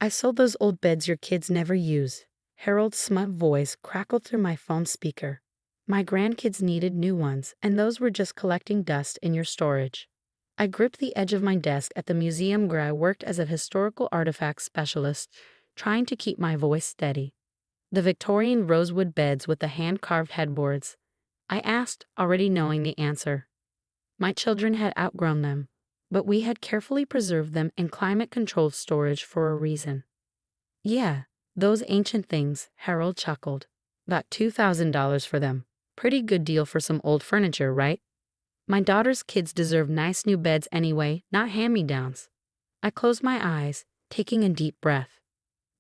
I sold those old beds your kids never use. Harold's smut voice crackled through my phone speaker. My grandkids needed new ones, and those were just collecting dust in your storage. I gripped the edge of my desk at the museum where I worked as a historical artifacts specialist, trying to keep my voice steady. The Victorian rosewood beds with the hand-carved headboards. I asked, already knowing the answer. My children had outgrown them, but we had carefully preserved them in climate-controlled storage for a reason. Yeah, those ancient things, Harold chuckled. Got $2,000 for them. Pretty good deal for some old furniture, right? My daughter's kids deserve nice new beds anyway, not hand-me-downs. I closed my eyes, taking a deep breath.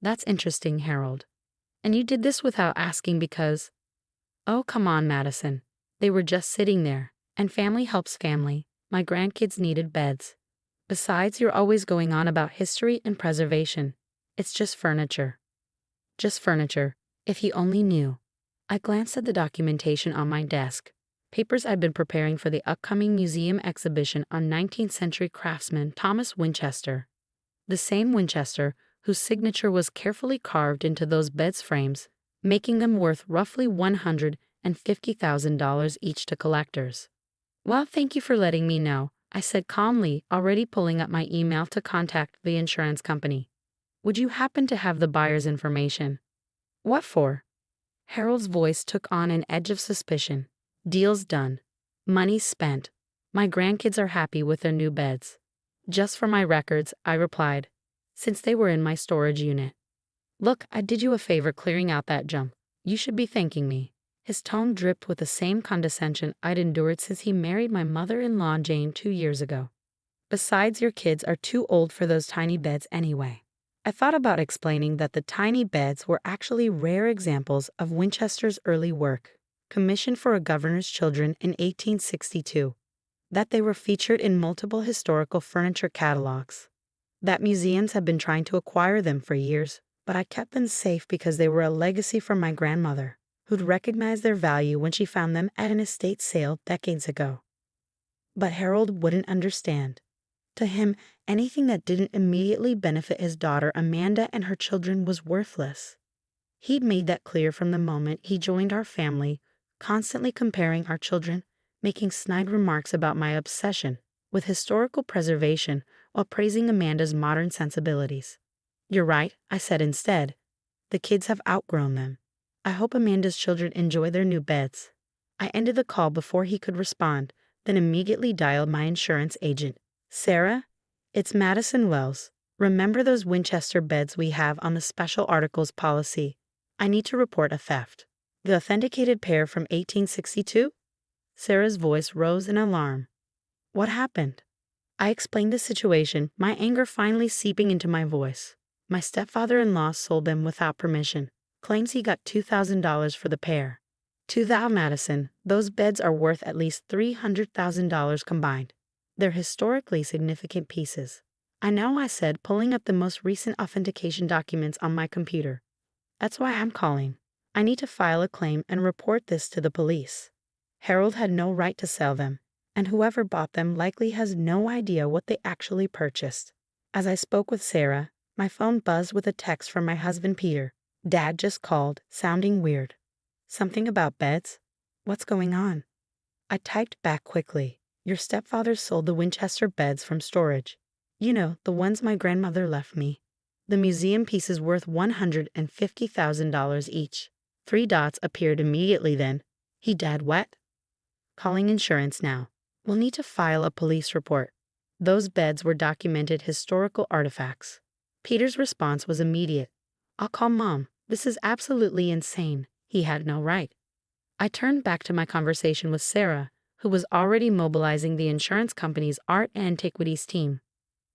That's interesting, Harold. And you did this without asking because… Oh, come on, Madison. They were just sitting there, and family helps family. My grandkids needed beds. Besides, you're always going on about history and preservation. It's just furniture. Just furniture, if he only knew. I glanced at the documentation on my desk. Papers I'd been preparing for the upcoming museum exhibition on 19th century craftsman Thomas Winchester. The same Winchester whose signature was carefully carved into those beds frames, making them worth roughly $150,000 each to collectors. Well, thank you for letting me know, I said calmly, already pulling up my email to contact the insurance company. Would you happen to have the buyer's information? What for? Harold's voice took on an edge of suspicion. Deal's done. Money spent. My grandkids are happy with their new beds. Just for my records, I replied, since they were in my storage unit. Look, I did you a favor clearing out that jump. You should be thanking me. His tone dripped with the same condescension I'd endured since he married my mother-in-law Jane 2 years ago. Besides, your kids are too old for those tiny beds anyway. I thought about explaining that the tiny beds were actually rare examples of Winchester's early work, commissioned for a governor's children in 1862, that they were featured in multiple historical furniture catalogs, that museums have been trying to acquire them for years, but I kept them safe because they were a legacy from my grandmother, who'd recognized their value when she found them at an estate sale decades ago. But Harold wouldn't understand. To him, anything that didn't immediately benefit his daughter Amanda and her children was worthless. He'd made that clear from the moment he joined our family, constantly comparing our children, making snide remarks about my obsession with historical preservation while praising Amanda's modern sensibilities. You're right, I said instead. The kids have outgrown them. I hope Amanda's children enjoy their new beds. I ended the call before he could respond, then immediately dialed my insurance agent. Sarah, it's Madison Wells. Remember those Winchester beds we have on the special articles policy? I need to report a theft. The authenticated pair from 1862? Sarah's voice rose in alarm. What happened? I explained the situation, my anger finally seeping into my voice. My stepfather-in-law sold them without permission. Claims he got $2,000 for the pair. To thou, Madison, those beds are worth at least $300,000 combined. They're historically significant pieces. I know, I said, pulling up the most recent authentication documents on my computer. That's why I'm calling. I need to file a claim and report this to the police. Harold had no right to sell them, and whoever bought them likely has no idea what they actually purchased. As I spoke with Sarah, my phone buzzed with a text from my husband Peter. Dad just called, sounding weird. Something about beds? What's going on? I typed back quickly. Your stepfather sold the Winchester beds from storage. You know, the ones my grandmother left me. The museum pieces worth $150,000 each. 3 dots appeared immediately then. He dead what? Calling insurance now. We'll need to file a police report. Those beds were documented historical artifacts. Peter's response was immediate. I'll call Mom. This is absolutely insane. He had no right. I turned back to my conversation with Sarah, who was already mobilizing the insurance company's art and antiquities team.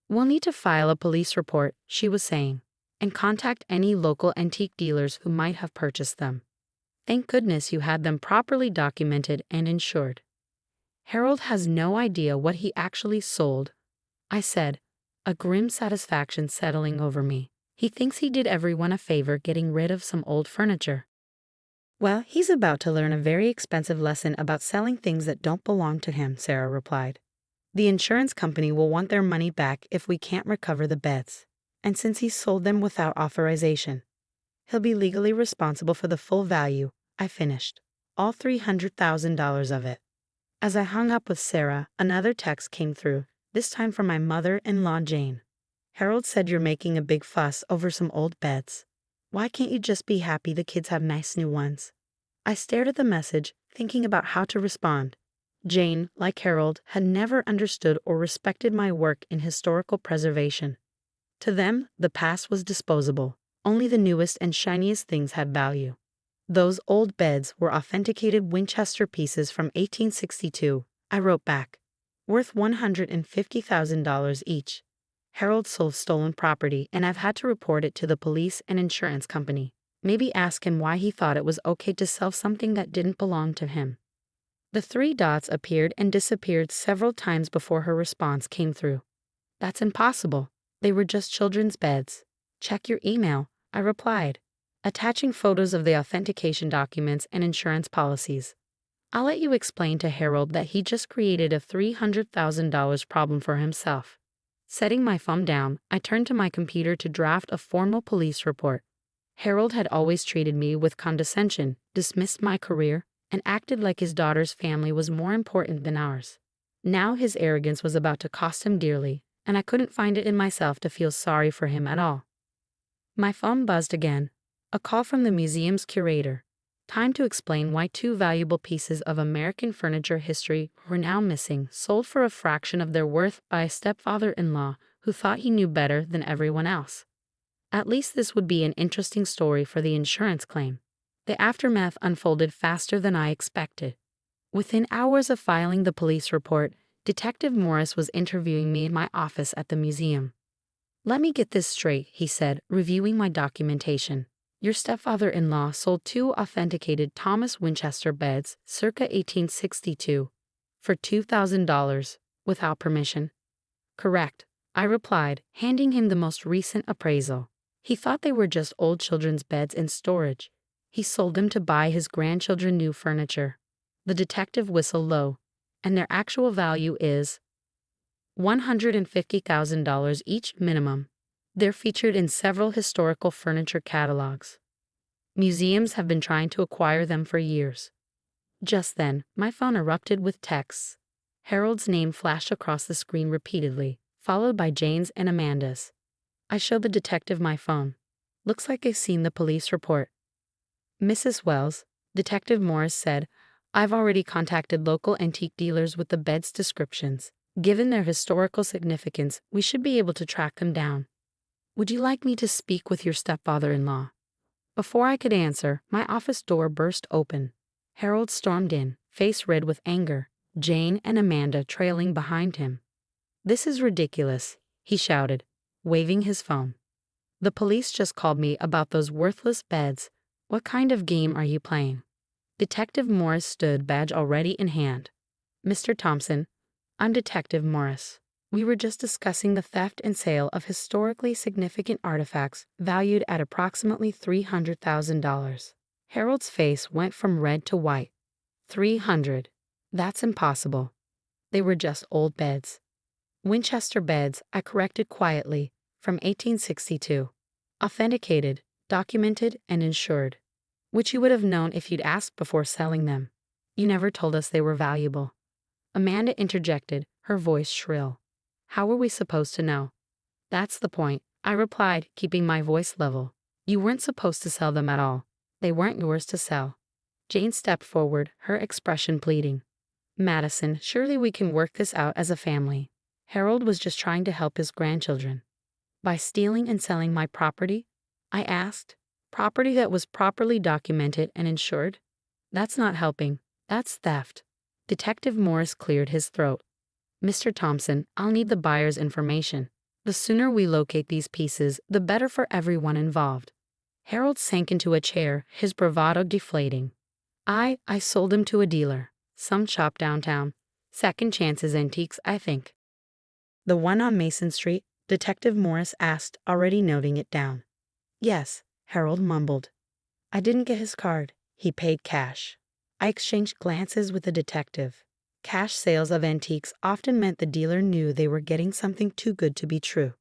We'll need to file a police report, she was saying, and contact any local antique dealers who might have purchased them. Thank goodness you had them properly documented and insured. Harold has no idea what he actually sold, I said, a grim satisfaction settling over me. He thinks he did everyone a favor getting rid of some old furniture. Well, he's about to learn a very expensive lesson about selling things that don't belong to him, Sarah replied. The insurance company will want their money back if we can't recover the beds. And since he sold them without authorization, he'll be legally responsible for the full value, I finished. All $300,000 of it. As I hung up with Sarah, another text came through, this time from my mother-in-law Jane. Harold said you're making a big fuss over some old beds. Why can't you just be happy the kids have nice new ones? I stared at the message, thinking about how to respond. Jane, like Harold, had never understood or respected my work in historical preservation. To them, the past was disposable. Only the newest and shiniest things had value. Those old beds were authenticated Winchester pieces from 1862, I wrote back. Worth $150,000 each. Harold sold stolen property, and I've had to report it to the police and insurance company. Maybe ask him why he thought it was okay to sell something that didn't belong to him. The three dots appeared and disappeared several times before her response came through. That's impossible. They were just children's beds. Check your email, I replied, attaching photos of the authentication documents and insurance policies. I'll let you explain to Harold that he just created a $300,000 problem for himself. Setting my phone down, I turned to my computer to draft a formal police report. Harold had always treated me with condescension, dismissed my career, and acted like his daughter's family was more important than ours. Now his arrogance was about to cost him dearly, and I couldn't find it in myself to feel sorry for him at all. My phone buzzed again. A call from the museum's curator. Time to explain why two valuable pieces of American furniture history were now missing, sold for a fraction of their worth by a stepfather-in-law who thought he knew better than everyone else. At least this would be an interesting story for the insurance claim. The aftermath unfolded faster than I expected. Within hours of filing the police report, Detective Morris was interviewing me in my office at the museum. Let me get this straight, he said, reviewing my documentation. Your stepfather-in-law sold two authenticated Thomas Winchester beds, circa 1862, for $2,000, without permission. Correct, I replied, handing him the most recent appraisal. He thought they were just old children's beds in storage. He sold them to buy his grandchildren new furniture. The detective whistled low. And their actual value is $150,000 each minimum. They're featured in several historical furniture catalogs. Museums have been trying to acquire them for years. Just then, my phone erupted with texts. Harold's name flashed across the screen repeatedly, followed by Jane's and Amanda's. I showed the detective my phone. Looks like I've seen the police report. Mrs. Wells, Detective Morris said, I've already contacted local antique dealers with the beds' descriptions. Given their historical significance, we should be able to track them down. Would you like me to speak with your stepfather-in-law? Before I could answer, my office door burst open. Harold stormed in, face red with anger, Jane and Amanda trailing behind him. This is ridiculous, he shouted, waving his phone. The police just called me about those worthless beds. What kind of game are you playing? Detective Morris stood, badge already in hand. Mr. Thompson, I'm Detective Morris. We were just discussing the theft and sale of historically significant artifacts valued at approximately $300,000. Harold's face went from red to white. 300. That's impossible. They were just old beds. Winchester beds, I corrected quietly, from 1862. Authenticated, documented, and insured. Which you would have known if you'd asked before selling them. You never told us they were valuable. Amanda interjected, her voice shrill. How were we supposed to know? That's the point, I replied, keeping my voice level. You weren't supposed to sell them at all. They weren't yours to sell. Jane stepped forward, her expression pleading. Madison, surely we can work this out as a family. Harold was just trying to help his grandchildren. By stealing and selling my property? I asked. Property that was properly documented and insured? That's not helping. That's theft. Detective Morris cleared his throat. Mr. Thompson, I'll need the buyer's information. The sooner we locate these pieces, the better for everyone involved. Harold sank into a chair, his bravado deflating. I sold them to a dealer. Some shop downtown. Second Chances Antiques, I think. The one on Mason Street? Detective Morris asked, already noting it down. Yes, Harold mumbled. I didn't get his card. He paid cash. I exchanged glances with the detective. Cash sales of antiques often meant the dealer knew they were getting something too good to be true.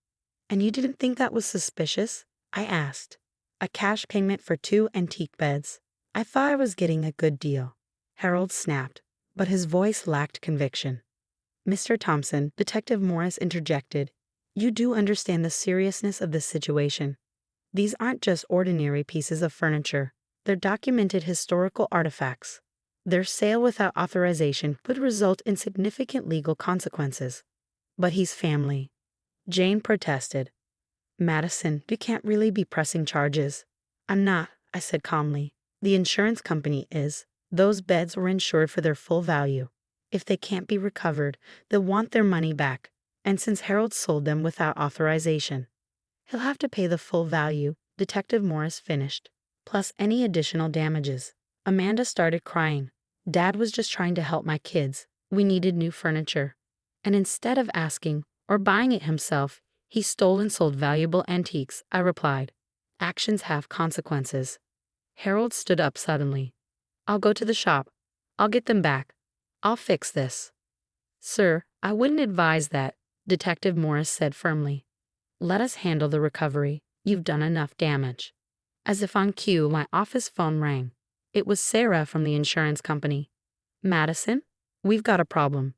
And you didn't think that was suspicious? I asked. A cash payment for 2 antique beds. I thought I was getting a good deal. Harold snapped, but his voice lacked conviction. Mr. Thompson, Detective Morris interjected. You do understand the seriousness of this situation. These aren't just ordinary pieces of furniture. They're documented historical artifacts. Their sale without authorization would result in significant legal consequences. But he's family. Jane protested. Madison, you can't really be pressing charges. I'm not, I said calmly. The insurance company is. Those beds were insured for their full value. If they can't be recovered, they'll want their money back. And since Harold sold them without authorization, he'll have to pay the full value, Detective Morris finished, plus any additional damages. Amanda started crying. Dad was just trying to help my kids. We needed new furniture. And instead of asking or buying it himself, he stole and sold valuable antiques, I replied. Actions have consequences. Harold stood up suddenly. I'll go to the shop. I'll get them back. I'll fix this. Sir, I wouldn't advise that, Detective Morris said firmly. Let us handle the recovery. You've done enough damage. As if on cue, my office phone rang. It was Sarah from the insurance company. Madison, we've got a problem.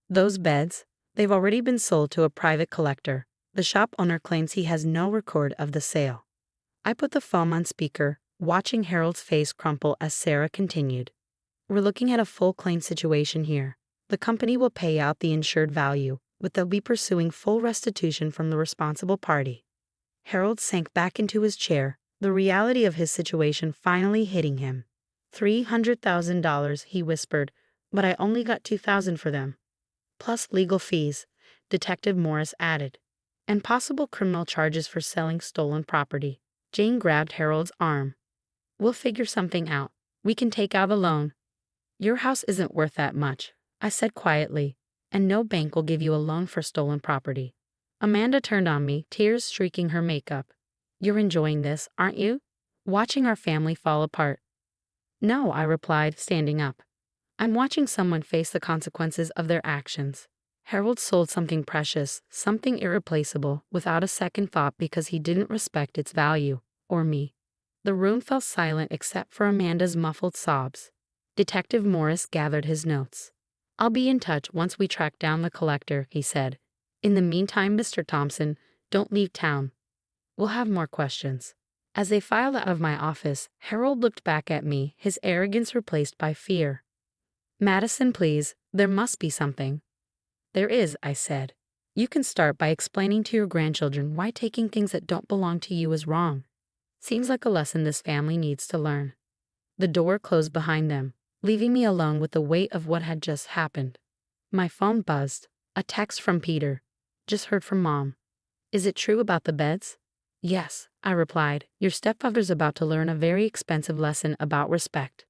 Those beds, they've already been sold to a private collector. The shop owner claims he has no record of the sale. I put the phone on speaker, watching Harold's face crumple as Sarah continued. We're looking at a full claim situation here. The company will pay out the insured value, but they'll be pursuing full restitution from the responsible party. Harold sank back into his chair, the reality of his situation finally hitting him. $300,000, he whispered, but I only got $2,000 for them. Plus legal fees, Detective Morris added, and possible criminal charges for selling stolen property. Jane grabbed Harold's arm. We'll figure something out. We can take out a loan. Your house isn't worth that much, I said quietly, and no bank will give you a loan for stolen property. Amanda turned on me, tears streaking her makeup. You're enjoying this, aren't you? Watching our family fall apart. No, I replied, standing up. I'm watching someone face the consequences of their actions. Harold sold something precious, something irreplaceable, without a second thought because he didn't respect its value, or me. The room fell silent except for Amanda's muffled sobs. Detective Morris gathered his notes. I'll be in touch once we track down the collector, he said. In the meantime, Mr. Thompson, don't leave town. We'll have more questions. As they filed out of my office, Harold looked back at me, his arrogance replaced by fear. Madison, please, there must be something. There is, I said. You can start by explaining to your grandchildren why taking things that don't belong to you is wrong. Seems like a lesson this family needs to learn. The door closed behind them, leaving me alone with the weight of what had just happened. My phone buzzed. A text from Peter. Just heard from Mom. Is it true about the beds? Yes, I replied. Your stepfather's about to learn a very expensive lesson about respect.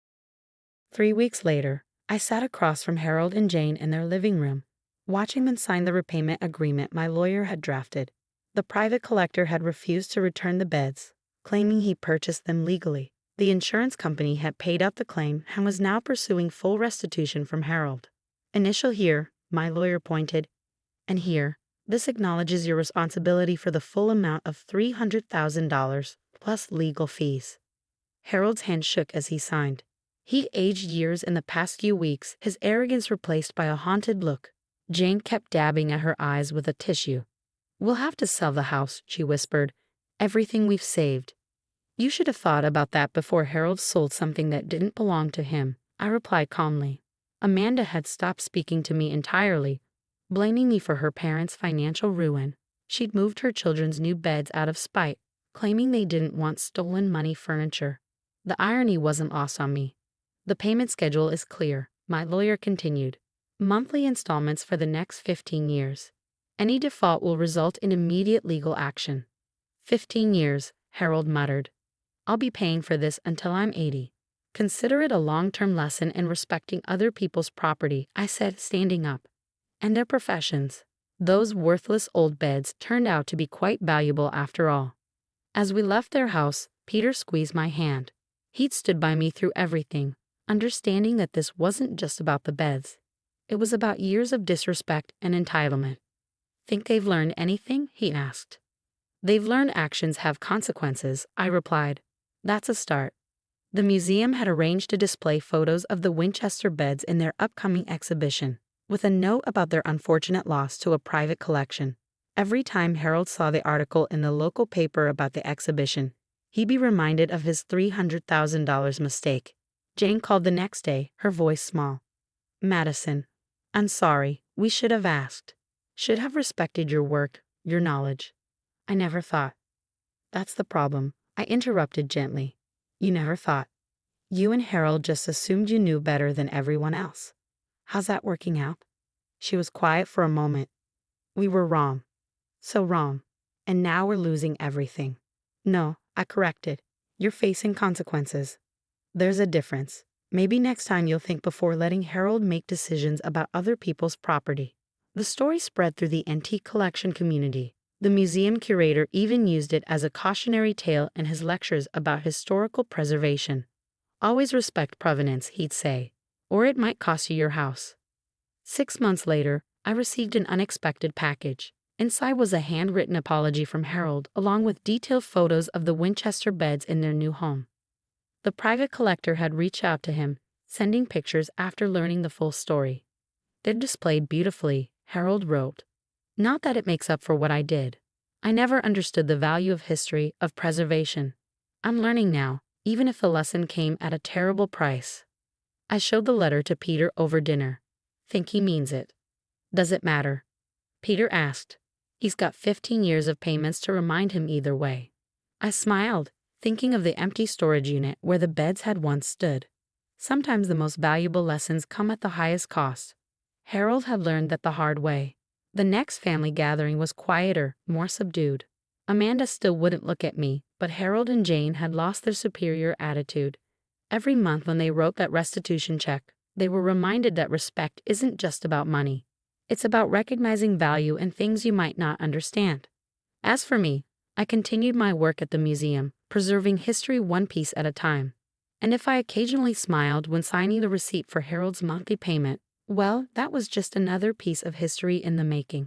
3 weeks later, I sat across from Harold and Jane in their living room, watching them sign the repayment agreement my lawyer had drafted. The private collector had refused to return the beds, claiming he purchased them legally. The insurance company had paid out the claim and was now pursuing full restitution from Harold. Initial here, my lawyer pointed, and here, this acknowledges your responsibility for the full amount of $300,000 plus legal fees. Harold's hand shook as he signed. He'd aged years in the past few weeks, his arrogance replaced by a haunted look. Jane kept dabbing at her eyes with a tissue. We'll have to sell the house, she whispered. Everything we've saved. You should have thought about that before Harold sold something that didn't belong to him, I replied calmly. Amanda had stopped speaking to me entirely, blaming me for her parents' financial ruin. She'd moved her children's new beds out of spite, claiming they didn't want stolen money furniture. The irony wasn't lost on me. The payment schedule is clear, my lawyer continued. Monthly installments for the next 15 years. Any default will result in immediate legal action. 15 years, Harold muttered. I'll be paying for this until I'm 80. Consider it a long-term lesson in respecting other people's property, I said, standing up. And their professions. Those worthless old beds turned out to be quite valuable after all. As we left their house, Peter squeezed my hand. He'd stood by me through everything, understanding that this wasn't just about the beds. It was about years of disrespect and entitlement. Think they've learned anything? He asked. They've learned actions have consequences, I replied. That's a start. The museum had arranged to display photos of the Winchester beds in their upcoming exhibition, with a note about their unfortunate loss to a private collection. Every time Harold saw the article in the local paper about the exhibition, he'd be reminded of his $300,000 mistake. Jane called the next day, her voice small. Madison, I'm sorry, we should have asked. Should have respected your work, your knowledge. I never thought. That's the problem, I interrupted gently. You never thought. You and Harold just assumed you knew better than everyone else. How's that working out? She was quiet for a moment. We were wrong. So wrong. And now we're losing everything. No, I corrected. You're facing consequences. There's a difference. Maybe next time you'll think before letting Harold make decisions about other people's property. The story spread through the antique collection community. The museum curator even used it as a cautionary tale in his lectures about historical preservation. Always respect provenance, he'd say, or it might cost you your house. 6 months later, I received an unexpected package. Inside was a handwritten apology from Harold, along with detailed photos of the Winchester beds in their new home. The private collector had reached out to him, sending pictures after learning the full story. They're displayed beautifully, Harold wrote. Not that it makes up for what I did. I never understood the value of history, of preservation. I'm learning now, even if the lesson came at a terrible price. I showed the letter to Peter over dinner. Think he means it. Does it matter? Peter asked. He's got 15 years of payments to remind him either way. I smiled, thinking of the empty storage unit where the beds had once stood. Sometimes the most valuable lessons come at the highest cost. Harold had learned that the hard way. The next family gathering was quieter, more subdued. Amanda still wouldn't look at me, but Harold and Jane had lost their superior attitude. Every month when they wrote that restitution check, they were reminded that respect isn't just about money. It's about recognizing value in things you might not understand. As for me, I continued my work at the museum, preserving history one piece at a time. And if I occasionally smiled when signing the receipt for Harold's monthly payment, well, that was just another piece of history in the making.